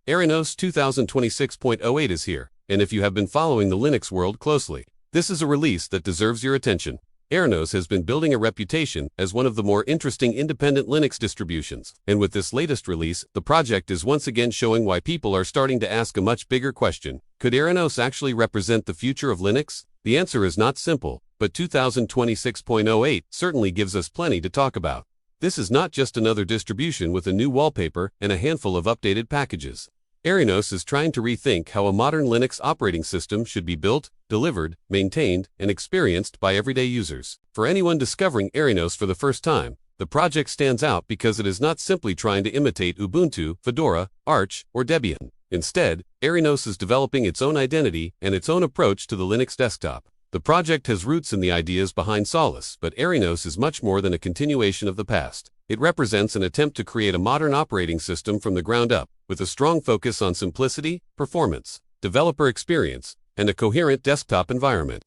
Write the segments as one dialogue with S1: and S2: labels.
S1: AerynOS 2026.08 is here, and if you have been following the Linux world closely, this is a release that deserves your attention. AerynOS has been building a reputation as one of the more interesting independent Linux distributions, and with this latest release, the project is once again showing why people are starting to ask a much bigger question. Could AerynOS actually represent the future of Linux? The answer is not simple, but 2026.08 certainly gives us plenty to talk about. This is not just another distribution with a new wallpaper and a handful of updated packages. AerynOS is trying to rethink how a modern Linux operating system should be built, delivered, maintained, and experienced by everyday users. For anyone discovering AerynOS for the first time, the project stands out because it is not simply trying to imitate Ubuntu, Fedora, Arch, or Debian. Instead, AerynOS is developing its own identity and its own approach to the Linux desktop. The project has roots in the ideas behind Solus, but AerynOS is much more than a continuation of the past. It represents an attempt to create a modern operating system from the ground up, with a strong focus on simplicity, performance, developer experience, and a coherent desktop environment.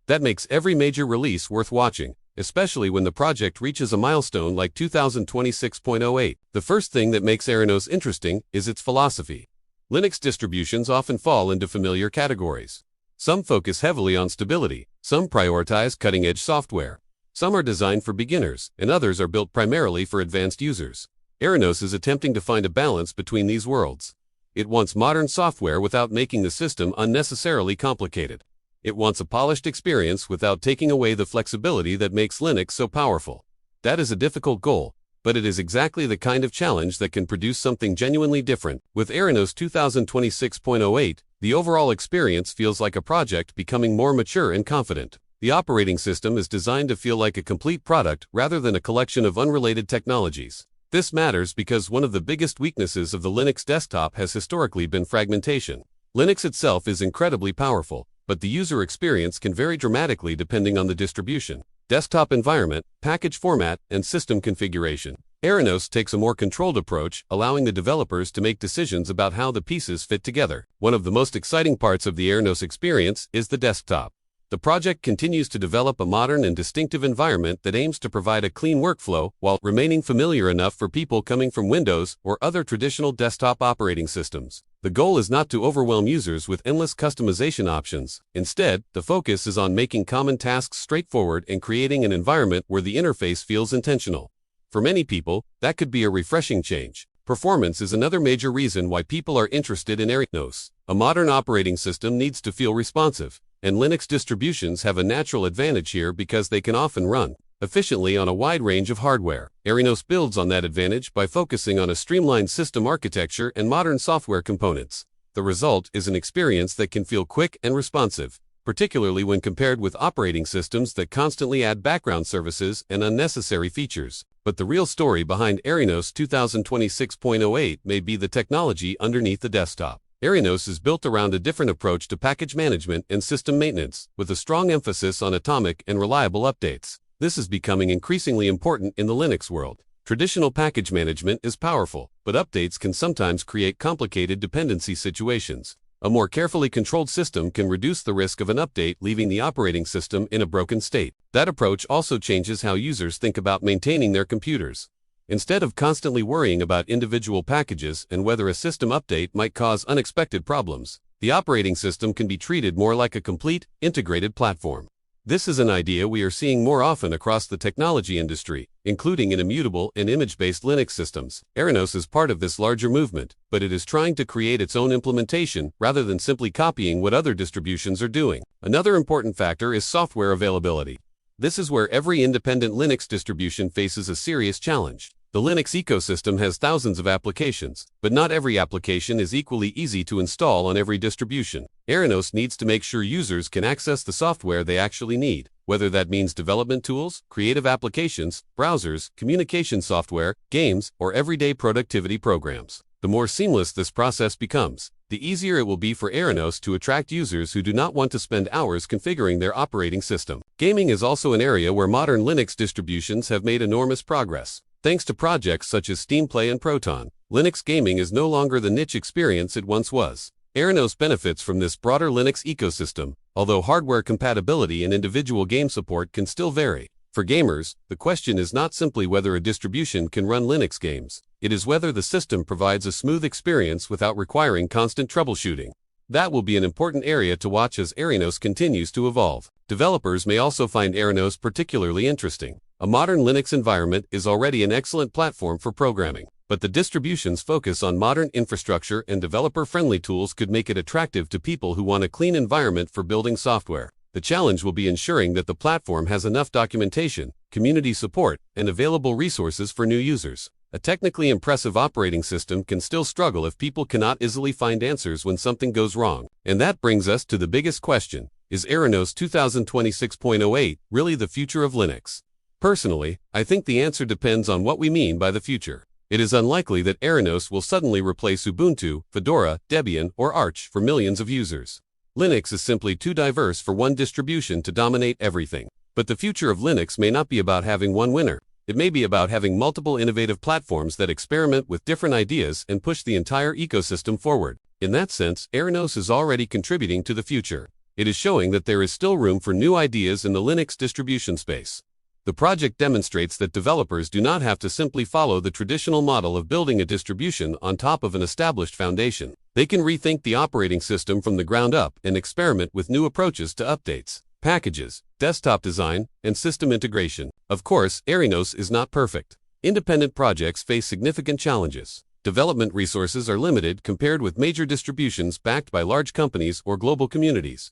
S1: That makes every major release worth watching, especially when the project reaches a milestone like 2026.08. The first thing that makes AerynOS interesting is its philosophy. Linux distributions often fall into familiar categories. Some focus heavily on stability, some prioritize cutting-edge software. Some are designed for beginners, and others are built primarily for advanced users. AerynOS is attempting to find a balance between these worlds. It wants modern software without making the system unnecessarily complicated. It wants a polished experience without taking away the flexibility that makes Linux so powerful. That is a difficult goal, but it is exactly the kind of challenge that can produce something genuinely different. With AerynOS 2026.08, the overall experience feels like a project becoming more mature and confident. The operating system is designed to feel like a complete product rather than a collection of unrelated technologies. This matters because one of the biggest weaknesses of the Linux desktop has historically been fragmentation. Linux itself is incredibly powerful, but the user experience can vary dramatically depending on the distribution, desktop environment, package format, and system configuration. AerynOS takes a more controlled approach, allowing the developers to make decisions about how the pieces fit together. One of the most exciting parts of the AerynOS experience is the desktop. The project continues to develop a modern and distinctive environment that aims to provide a clean workflow while remaining familiar enough for people coming from Windows or other traditional desktop operating systems. The goal is not to overwhelm users with endless customization options. Instead, the focus is on making common tasks straightforward and creating an environment where the interface feels intentional. For many people, that could be a refreshing change. Performance is another major reason why people are interested in AerynOS. A modern operating system needs to feel responsive, and Linux distributions have a natural advantage here because they can often run efficiently on a wide range of hardware. AerynOS builds on that advantage by focusing on a streamlined system architecture and modern software components. The result is an experience that can feel quick and responsive, particularly when compared with operating systems that constantly add background services and unnecessary features. But the real story behind AerynOS 2026.08 may be the technology underneath the desktop. AerynOS is built around a different approach to package management and system maintenance, with a strong emphasis on atomic and reliable updates. This is becoming increasingly important in the Linux world. Traditional package management is powerful, but updates can sometimes create complicated dependency situations. A more carefully controlled system can reduce the risk of an update leaving the operating system in a broken state. That approach also changes how users think about maintaining their computers. Instead of constantly worrying about individual packages and whether a system update might cause unexpected problems, the operating system can be treated more like a complete, integrated platform. This is an idea we are seeing more often across the technology industry, including in immutable and image-based Linux systems. AerynOS is part of this larger movement, but it is trying to create its own implementation rather than simply copying what other distributions are doing. Another important factor is software availability. This is where every independent Linux distribution faces a serious challenge. The Linux ecosystem has thousands of applications, but not every application is equally easy to install on every distribution. AerynOS needs to make sure users can access the software they actually need, whether that means development tools, creative applications, browsers, communication software, games, or everyday productivity programs. The more seamless this process becomes, the easier it will be for AerynOS to attract users who do not want to spend hours configuring their operating system. Gaming is also an area where modern Linux distributions have made enormous progress. Thanks to projects such as Steam Play and Proton, Linux gaming is no longer the niche experience it once was. AerynOS benefits from this broader Linux ecosystem, although hardware compatibility and individual game support can still vary. For gamers, the question is not simply whether a distribution can run Linux games. It is whether the system provides a smooth experience without requiring constant troubleshooting. That will be an important area to watch as AerynOS continues to evolve. Developers may also find AerynOS particularly interesting. A modern Linux environment is already an excellent platform for programming, but the distribution's focus on modern infrastructure and developer-friendly tools could make it attractive to people who want a clean environment for building software. The challenge will be ensuring that the platform has enough documentation, community support, and available resources for new users. A technically impressive operating system can still struggle if people cannot easily find answers when something goes wrong. And that brings us to the biggest question: is AerynOS 2026.08 really the future of Linux? Personally, I think the answer depends on what we mean by the future. It is unlikely that AerynOS will suddenly replace Ubuntu, Fedora, Debian, or Arch for millions of users. Linux is simply too diverse for one distribution to dominate everything. But the future of Linux may not be about having one winner. It may be about having multiple innovative platforms that experiment with different ideas and push the entire ecosystem forward. In that sense, AerynOS is already contributing to the future. It is showing that there is still room for new ideas in the Linux distribution space. The project demonstrates that developers do not have to simply follow the traditional model of building a distribution on top of an established foundation. They can rethink the operating system from the ground up and experiment with new approaches to updates, packages, desktop design, and system integration. Of course, AerynOS is not perfect. Independent projects face significant challenges. Development resources are limited compared with major distributions backed by large companies or global communities.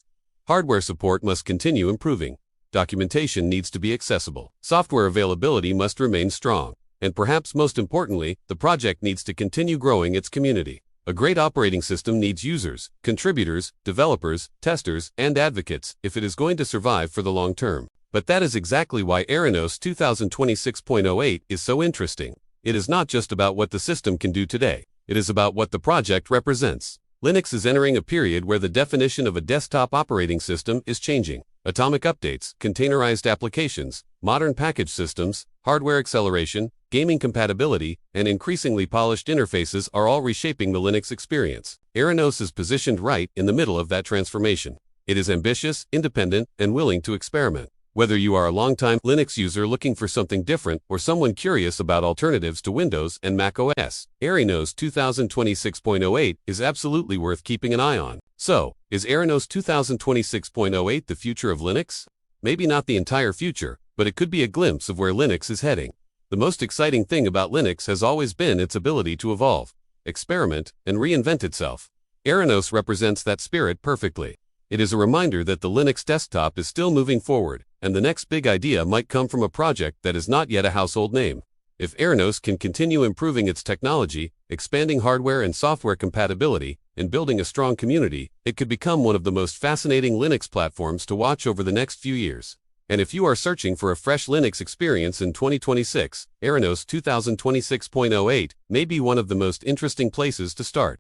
S1: Hardware support must continue improving. Documentation needs to be accessible. Software availability must remain strong. And perhaps most importantly, the project needs to continue growing its community. A great operating system needs users, contributors, developers, testers, and advocates if it is going to survive for the long term. But that is exactly why AerynOS 2026.08 is so interesting. It is not just about what the system can do today. It is about what the project represents. Linux is entering a period where the definition of a desktop operating system is changing. Atomic updates, containerized applications, modern package systems, hardware acceleration, gaming compatibility, and increasingly polished interfaces are all reshaping the Linux experience. AerynOS is positioned right in the middle of that transformation. It is ambitious, independent, and willing to experiment. Whether you are a longtime Linux user looking for something different or someone curious about alternatives to Windows and Mac OS, AerynOS 2026.08 is absolutely worth keeping an eye on. So, is AerynOS 2026.08 the future of Linux? Maybe not the entire future, but it could be a glimpse of where Linux is heading. The most exciting thing about Linux has always been its ability to evolve, experiment, and reinvent itself. AerynOS represents that spirit perfectly. It is a reminder that the Linux desktop is still moving forward, and the next big idea might come from a project that is not yet a household name. If AerynOS can continue improving its technology, expanding hardware and software compatibility, and building a strong community, it could become one of the most fascinating Linux platforms to watch over the next few years. And if you are searching for a fresh Linux experience in 2026, AerynOS 2026.08 may be one of the most interesting places to start.